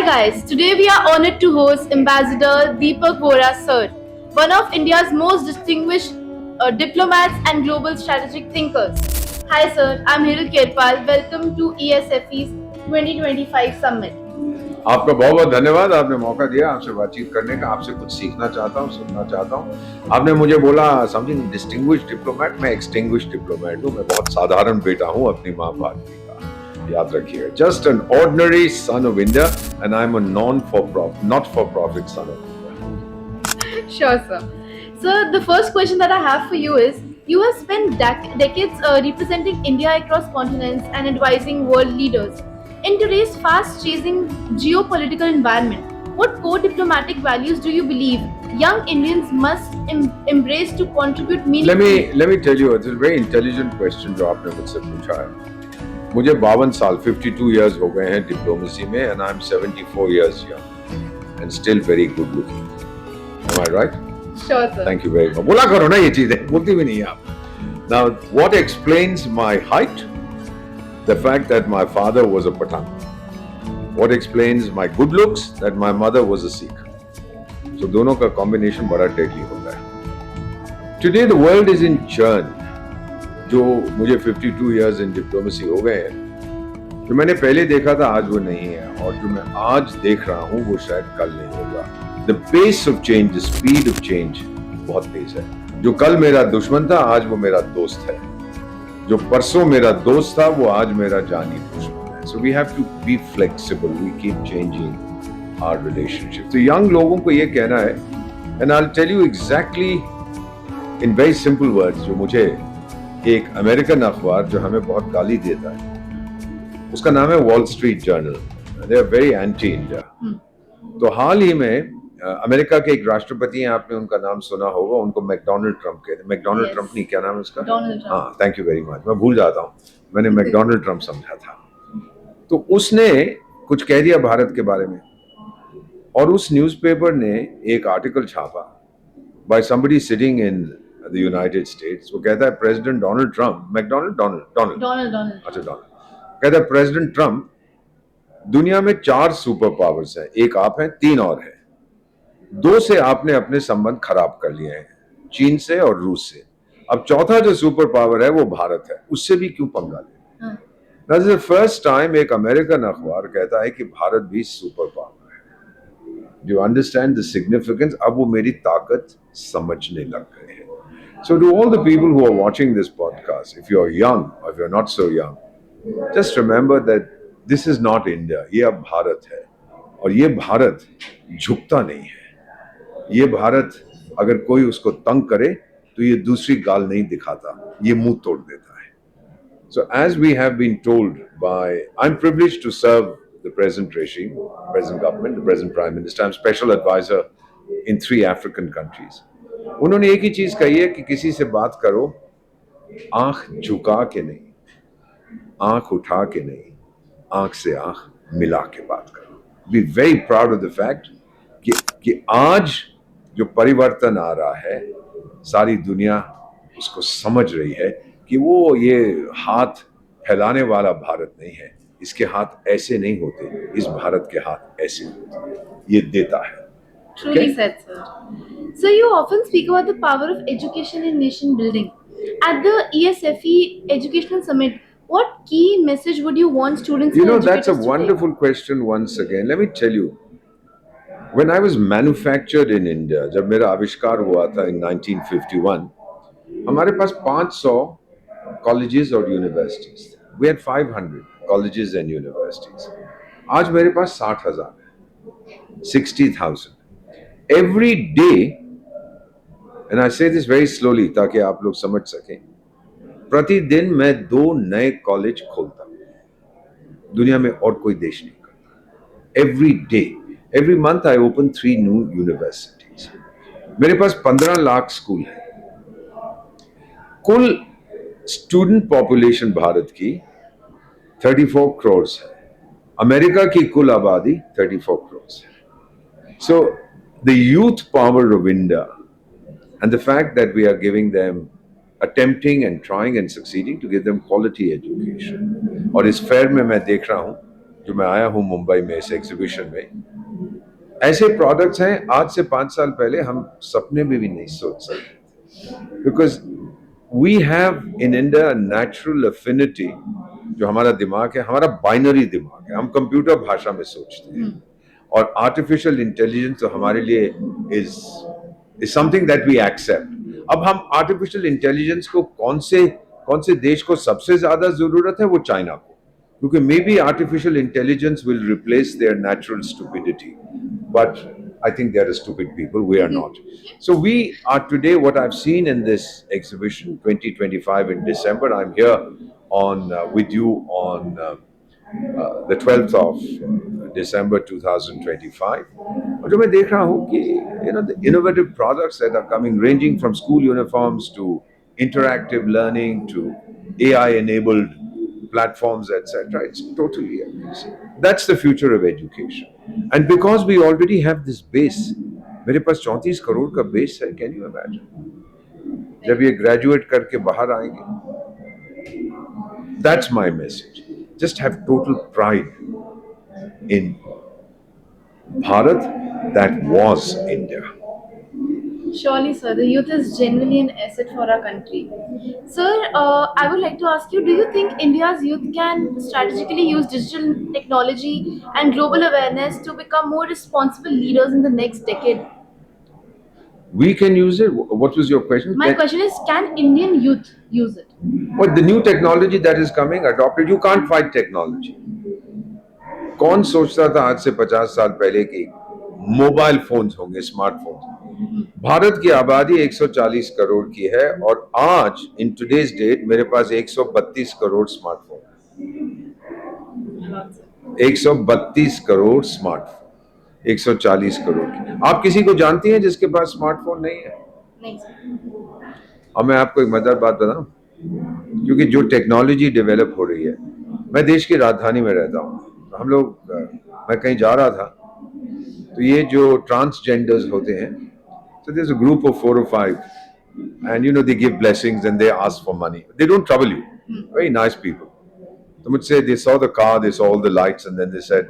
guys, today we are honored to host Ambassador Deepak Vora Sir, one of India's most distinguished diplomats and global strategic thinkers. Hi sir, I'm Hiral Kerpal. Welcome to ESFE's 2025 Summit. आपका बहुत बहुत धन्यवाद। आपने मौका दिया आपसे बातचीत करने का। आपसे कुछ सीखना चाहता हूँ, सुनना चाहता हूँ। आपने मुझे बोला समथिंग डिस्टिंग्विश्ड डिप्लोमेट, मैं एक्सटिंग्विश्ड डिप्लोमेट हूँ। मैं बहुत साधारण बेटा हूँ अपनी माँ भारती का, याद रखिएगा। Just an ordinary son of India and I am a not for profit son of India. Sure, sir. Sir, the first question that I have for you is you have spent decades representing India across continents and advising world leaders. In today's fast changing geopolitical environment, what core diplomatic values do you believe young Indians must embrace to contribute meaningfully? Let me tell you, it's a very intelligent question जो आपने मुझसे पूछा है। मुझे 52 साल 52 years हो गए हैं डिप्लोमेसी में and I'm 74 years young and still very good looking. Am I right? Sure, sir. Thank you very much. बोला करो ना ये चीजें, बोलती भी नहीं आप। Now, what explains my height? The fact that my father was a Pathan. What explains my good looks? That my mother was a Sikh. So दोनों का combination बड़ा deadly होता है। Today the world is in churn. जो मुझे 52 years in diplomacy हो गए हैं, जो मैंने पहले देखा था आज वो नहीं है, और जो मैं आज देख रहा हूँ वो शायद कल नहीं होगा। The pace of change, the speed of change बहुत तेज है। जो कल मेरा दुश्मन था आज वो मेरा दोस्त है। जो परसों मेरा दोस्त था वो आज मेरा जानी दुश्मन है। So we have to be flexible. We keep changing our relationship. तो young लोगों को ये कहना है, and I'll tell you exactly in very simple words, जो मुझे एक अमेरिकन अखबार जो हमें बहुत गाली देता है, उसका नाम है wall street journal. They are very anti India. तो हाल ही में अमेरिका के एक राष्ट्रपति हैं, आपने उनका नाम सुना होगा, उनको मैकडोनल्ड ट्रम्प कहते हैं। मैकडोनल्ड ट्रम्प नहीं, क्या नाम है उसका? Donald Trump. हाँ, थैंक यू वेरी मच। मैं भूल जाता हूँ, मैंने मैकडोनल्ड ट्रम्प समझा था। तो उसने कुछ कह दिया भारत के बारे में, और उस न्यूज़पेपर ने एक आर्टिकल छापा by somebody sitting in the United states. वो कहता है president Donald Trump, McDonald Donald. अच्छा डोनाल्ड, कहता है प्रेसिडेंट ट्रम्प, दुनिया में 4 सुपर पावर्स हैं, एक आप हैं, 3 और हैं। 2 से आपने अपने संबंध खराब कर लिए हैं, चीन से और रूस से। अब चौथा जो सुपर पावर है वो भारत है, उससे भी क्यों पंगा ले? That is the first time एक अमेरिकन अखबार कहता है कि भारत भी सुपर पावर है। Do you understand the significance? अब वो मेरी ताकत समझने लग गए हैं। So to all the people who are watching this podcast, if you're young or if you're not so young, just remember that this is not India. ये अब भारत है, और ये भारत झुकता नहीं है। ये भारत अगर कोई उसको तंग करे तो ये दूसरी गाल नहीं दिखाता, ये मुंह तोड़ देता है। So as we have been told by, I'm privileged to serve the present regime, present government, the present prime minister. I'm special advisor in 3 African countries. उन्होंने एक ही चीज कही है कि किसी से बात करो आंख झुका के नहीं, आंख उठा के नहीं, आंख से आंख मिला के बात करो। Be very proud of the fact कि आज जो परिवर्तन आ रहा है, सारी दुनिया उसको समझ रही है कि वो ये हाथ फैलाने वाला भारत नहीं है, इसके हाथ ऐसे नहीं होते, इस भारत के हाथ ऐसे होते हैं, ये देता है। Truly said, sir. So you often speak about the power of education in nation building. At the ESFE Educational Summit, what key message would you want students You and know, that's a educators to wonderful question once again. Let me tell you, when I was manufactured in India, जब मेरा आविष्कार हुआ था in 1951, हमारे पास 500 colleges और universities थे. We had 500 colleges and universities. आज मेरे पास 60,000 है, 60,000. Every day, and I say this very slowly ताकि आप लोग समझ सकें, प्रतिदिन मैं 2 नए कॉलेज खोलता हूँ। दुनिया में और कोई देश नहीं करता। Every day, every month I open 3 new universities. मेरे पास 15 लाख स्कूल हैं। कुल स्टूडेंट पॉपुलेशन भारत की 34 crores है। अमेरिका की कुल आबादी 34 crores है। So the youth power of India and the fact that we are giving them, attempting and trying and succeeding to give them quality education, और इस फेयर में मैं देख रहा हूँ जो मैं आया हूं मुंबई में इस एग्जीबिशन में, ऐसे प्रोडक्ट्स हैं आज से 5 साल पहले हम सपने में भी नहीं सोच सकते, because we have in India natural affinity. जो हमारा दिमाग है, हमारा बाइनरी दिमाग है, हम कंप्यूटर भाषा में सोचते हैं, और आर्टिफिशियल इंटेलिजेंस तो हमारे लिए is something that we accept. अब हम आर्टिफिशियल इंटेलिजेंस को कौन से देश को सबसे ज्यादा जरूरत है, वो चाइना को, क्योंकि may be artificial intelligence will replace there natural stupidity, but I think they are stupid people. We are not. So we are today. What I've seen in this exhibition 2025 in December. I'm here on with you on the 12th of December 2025. और जो मैं देख रहा हूँ कि the innovative products that are coming, ranging from school uniforms to interactive learning to AI-enabled platforms, etc. It's totally amazing. That's the future of education. And because we already have this base, मेरे पास 34 करोड़ का base है. Can you imagine? जब ये graduate करके बाहर आएंगे, that's my message. Just have total pride in Bharat that was India. Surely, sir, the youth is genuinely an asset for our country. Sir, I would like to ask you, do you think India's youth can strategically use digital technology and global awareness to become more responsible leaders in the next decade? We can use it. What was your question? My question is, can Indian youth use it? But the new technology that is coming, adopted, you can't fight technology. कौन सोचता था आज से 50 साल पहले कि mobile phones होंगे, smartphones? Bharat की आबादी 140 करोड़ की है, और आज इन टुडेज डेट मेरे पास 132 करोड़ स्मार्टफोन, 132 करोड़ स्मार्टफोन, 140 करोड़ की। आप किसी को जानती हैं जिसके पास स्मार्टफोन नहीं है? नहीं सर। और मैं आपको एक मजेदार बात बताऊं, क्योंकि जो टेक्नोलॉजी डेवलप हो रही है, मैं देश की राजधानी में रहता हूँ, हम लोग मैं कहीं जा रहा था, तो ये जो ट्रांसजेंडर्स होते हैं, so there's a group of 4 or 5, and they give blessings and they ask for money. They don't trouble you. Very nice people. So मुझसे they saw the car, they saw all the lights, and then they said,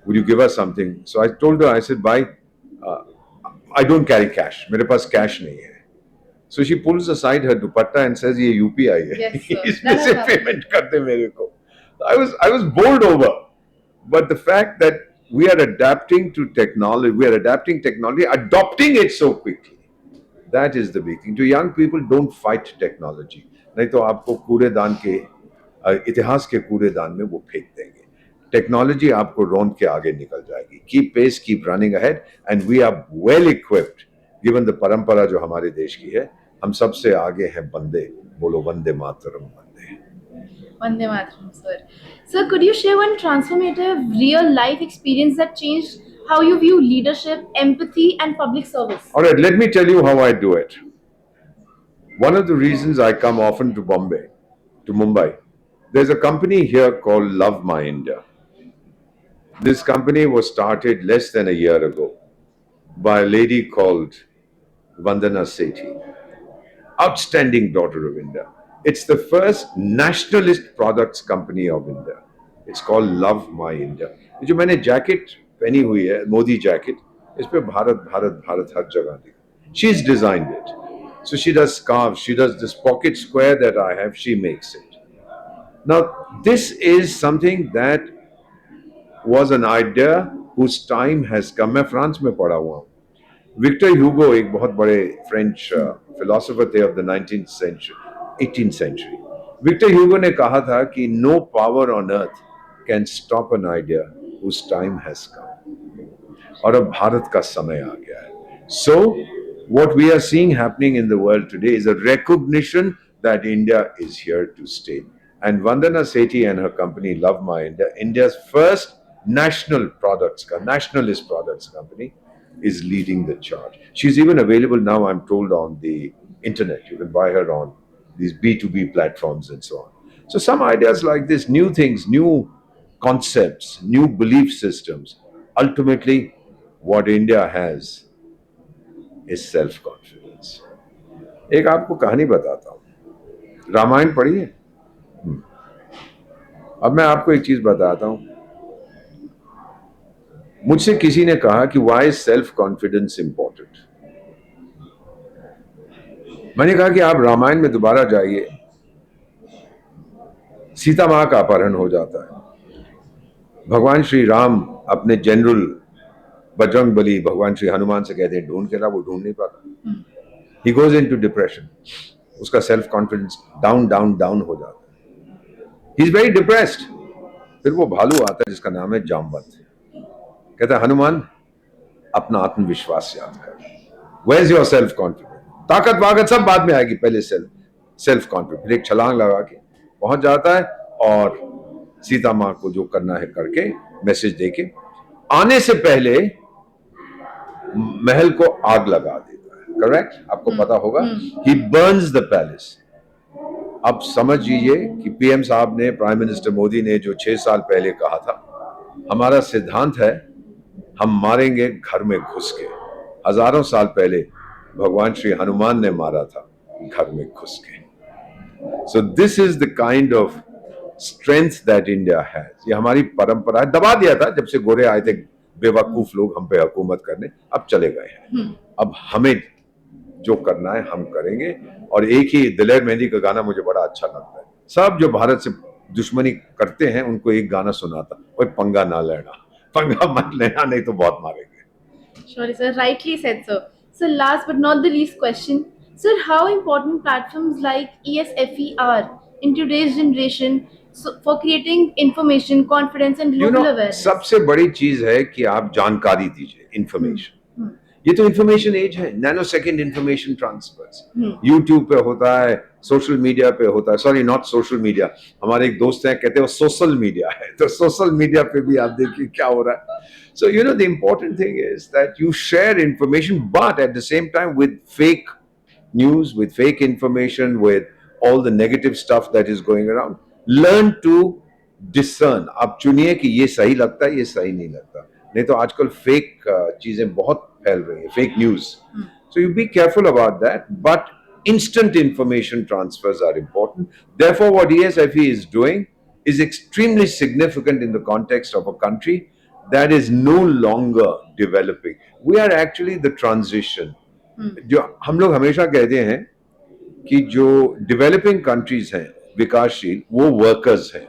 would you give us something? So I told her, I said, bhai, I don't carry cash. मेरे पास cash नहीं है. So she pulls aside her dupatta and says, ये UPI है. Yes, sir. इसमें से payment कर दे मेरे को. I was bowled over. But the fact that we are adapting to technology, adopting it so quickly. That is the big thing. To young people, don't fight technology. नहीं तो आपको कूड़ेदान के इतिहास के कूड़ेदान में वो फेंक देंगे. टेक्नोलॉजी आपको रौंद के आगे निकल जाएगी. Keep pace, keep running ahead, and we are well equipped. Given the परंपरा जो हमारे देश की है, हम सबसे आगे हैं बंदे. बोलो वंदे मातरम बंदे. Vande Mataram, sir. Sir, could you share one transformative real-life experience that changed how you view leadership, empathy, and public service? All right, let me tell you how I do it. One of the reasons I come often to Mumbai, there's a company here called Love My India. This company was started less than a year ago by a lady called Vandana Sethi, outstanding daughter of India. It's the first nationalist products company of India. It's called Love My India. जो मैंने jacket पहनी हुई है, Modi jacket, इस पे भारत भारत भारत हर जगह दिखा. She's designed it. So she does scarves, she does this pocket square that I have, she makes it. Now, this is something that was an idea whose time has come. मैं France में पढ़ा हुआ हूँ. Victor Hugo एक बहुत बड़े French philosopher थे of the 19th century, 18th century. Victor Hugo ने कहा था कि no power on earth can stop an idea whose time has come. और अब भारत का समय आ गया है. So, what we are seeing happening in the world today is a recognition that India is here to stay. And Vandana Sethi and her company Love My India, India's first nationalist products company, is leading the charge. She's even available now, I'm told, on the internet. You can buy her on these B2B platforms and so on. So some ideas like this, new things, new concepts, new belief systems, ultimately what India has is self-confidence. एक आपको कहानी बताता हूँ. रामायण पढ़ी है? अब मैं आपको एक चीज बताता हूँ. मुझसे किसी ने कहा कि why is self confidence important? मैंने कहा कि आप रामायण में दोबारा जाइए, सीता मां का अपहरण हो जाता है, भगवान श्री राम अपने जनरल बजरंग बली भगवान श्री हनुमान से कहते हैं ढूंढ के ला, वो ढूंढ नहीं पाता, ही गोज इनटू डिप्रेशन, उसका self confidence down down down हो जाता है, ही इज वेरी डिप्रेस्ड। फिर वो भालू आता है जिसका नाम है जामवंत, कहता है हनुमान अपना आत्मविश्वास याद कर, where is your self confidence, ताकत वाकत सब बाद में आएगी, पहले सेल्फ कॉन्फिडेंस। फिर एक छलांग लगा के पहुंच जाता है और सीता मां को जो करना है करके मैसेज देके आने से पहले महल को आग लगा देता है, करेक्ट? आपको पता होगा, ही बर्न्स द पैलेस। अब समझ लीजिए कि पीएम साहब ने, प्राइम मिनिस्टर मोदी ने जो 6 साल पहले कहा था, हमारा सिद्धांत है हम मारेंगे घर में घुस के, हजारों साल पहले भगवान श्री हनुमान ने मारा था घर में घुस के। So this is the kind of strength that India has. ये हमारी परंपरा है, दबा दिया था जब से गोरे आए थे बेवकूफ लोग हम पे हुकूमत करने, अब चले गए हैं। अब हमें जो करना है हम करेंगे। और एक ही दिलेर मेहंदी का गाना मुझे बड़ा अच्छा लगता है, सब जो भारत से दुश्मनी करते हैं उनको एक गाना सुनाता, कोई पंगा ना लेना, पंगा मत लेना नहीं तो बहुत मारेंगे। Surely, sir. Rightly said, sir. So, last but not the least question, sir, how important platforms like ESFE are in today's generation for creating information, confidence, and global awareness? सबसे बड़ी चीज है कि आप जानकारी दीजिए, इंफॉर्मेशन। ये तो इंफॉर्मेशन एज है, nano second information transfers YouTube पे होता है, सोशल मीडिया पे होता है, सॉरी नॉट सोशल मीडिया, हमारे एक दोस्त हैं कहते हैं वो सोशल मीडिया है, तो सोशल मीडिया पे भी आप देखिए क्या हो रहा है। So you know the important thing is that you share information, but at the same time with fake news, with fake information, with all the negative stuff that is going around, learn to discern। आप चुनिए कि ये सही लगता है, ये सही नहीं लगता, नहीं तो आजकल फेक चीजें बहुत फैल रही है, fake news. So you be careful about that, but instant information transfers are important. Therefore, what ESFE is doing is extremely significant in the context of a country that is no longer developing. We are actually the transition. जो हम लोग हमेशा कहते हैं कि जो developing countries हैं विकासशील, वो वर्कर्स हैं,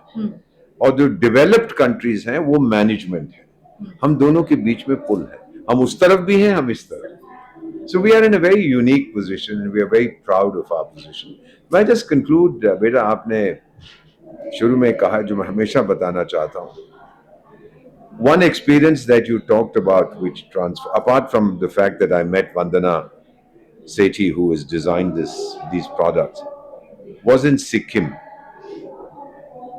और जो डेवलप्ड कंट्रीज हैं वो मैनेजमेंट है। हम दोनों के बीच में पुल है, हम उस तरफ भी हैं, हम इस तरफ। So we are in a very unique position and we are very proud of our position. मैं just conclude, बेटा आपने शुरू में कहा जो मैं हमेशा बताना चाहता हूँ, one experience that you talked about which transfer, apart from the fact that I met Vandana Sethi who has designed these products, was in Sikkim.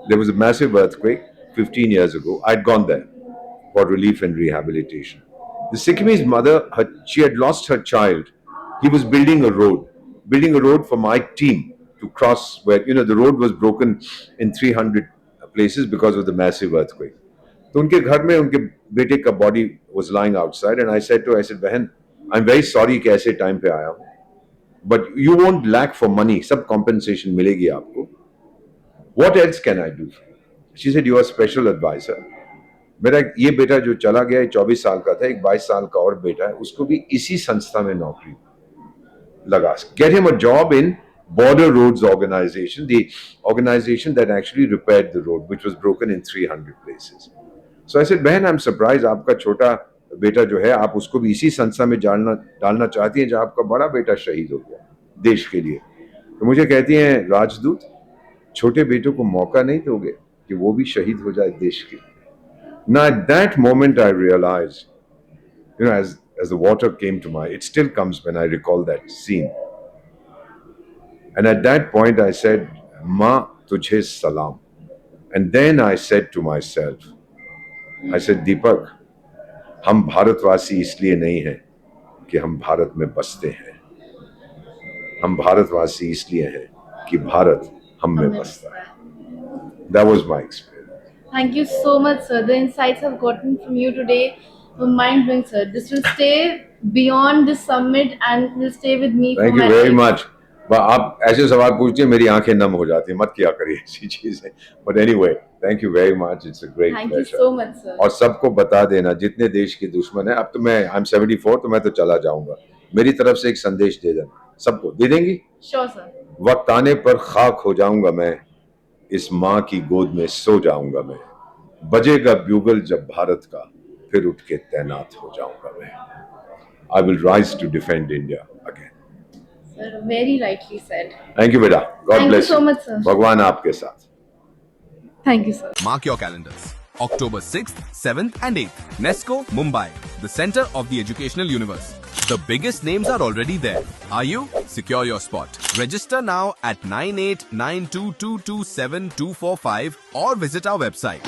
There was a massive earthquake 15 years ago. I'd gone there for relief and rehabilitation. The Sikkimese mother, she had lost her child. He was building a road for my team to cross where, you know, the road was broken in 300 places because of the massive earthquake. तो उनके घर में उनके बेटे का body was lying outside and I said बहन, I'm very sorry कि ऐसे टाइम पे आया हूँ, but you won't lack for money, सब compensation मिलेगी आपको. What else can I do for you? She said, you are special advisor. मेरा ये बेटा जो चला गया 24 साल का था, एक 22 साल का और बेटा है, उसको भी इसी संस्था में नौकरी लगा, get him a job in Border Roads Organization, the organization that actually repaired the road which was broken in 300 places. So I said, बहन, I'm surprised आपका छोटा बेटा जो है आप उसको भी इसी संस्था में डालना चाहती हैं जहां आपका बड़ा बेटा शहीद हो गया देश के लिए। तो मुझे कहती हैं, राजदूत, छोटे बेटों को मौका नहीं दोगे कि वो भी शहीद हो जाए देश के लिए? Now at that moment I realized, you know, as the water came to my, it still comes when I recall that scene. And at that point I said, Ma, tujhe salam. And then I said to myself, I said, Deepak, हम भारतवासी इसलिए नहीं हैं कि हम भारत में बसते हैं, हम भारतवासी इसलिए हैं कि भारत हम में बसता है। That was my experience. Thank you so much, sir. The insights I've gotten from you today were mind-blowing, sir. This will stay beyond this summit and will stay with me. Thank you very much. आप ऐसे सवाल पूछते हैं मेरी आंखें नम हो जाती हैं, मत किया करिए ऐसी चीजें। But anyway, thank you very much, it's a great Thank you pleasure. so much, sir. और सबको बता देना जितने देश के दुश्मन है, अब तो मैं आई एम 74 तो मैं तो चला जाऊंगा, मेरी तरफ से एक संदेश दे देना, सबको दे देंगी। Sure, sir. वक्त आने पर खाक हो जाऊंगा मैं, इस माँ की गोद में सो जाऊंगा मैं, बजेगा ब्यूगल जब भारत का, फिर उठ के तैनात हो जाऊंगा मैं। I will rise to defend India again. Sir, very rightly said. Thank you बेटा, God Thank you bless so much, sir. भगवान आपके साथ। Thank you, sir. Mark your calendars. October 6th, 7th and 8th. Nesco, Mumbai. The center of the educational universe. The biggest names are already there. Are you? Secure your spot. Register now at 9892227245 or visit our website.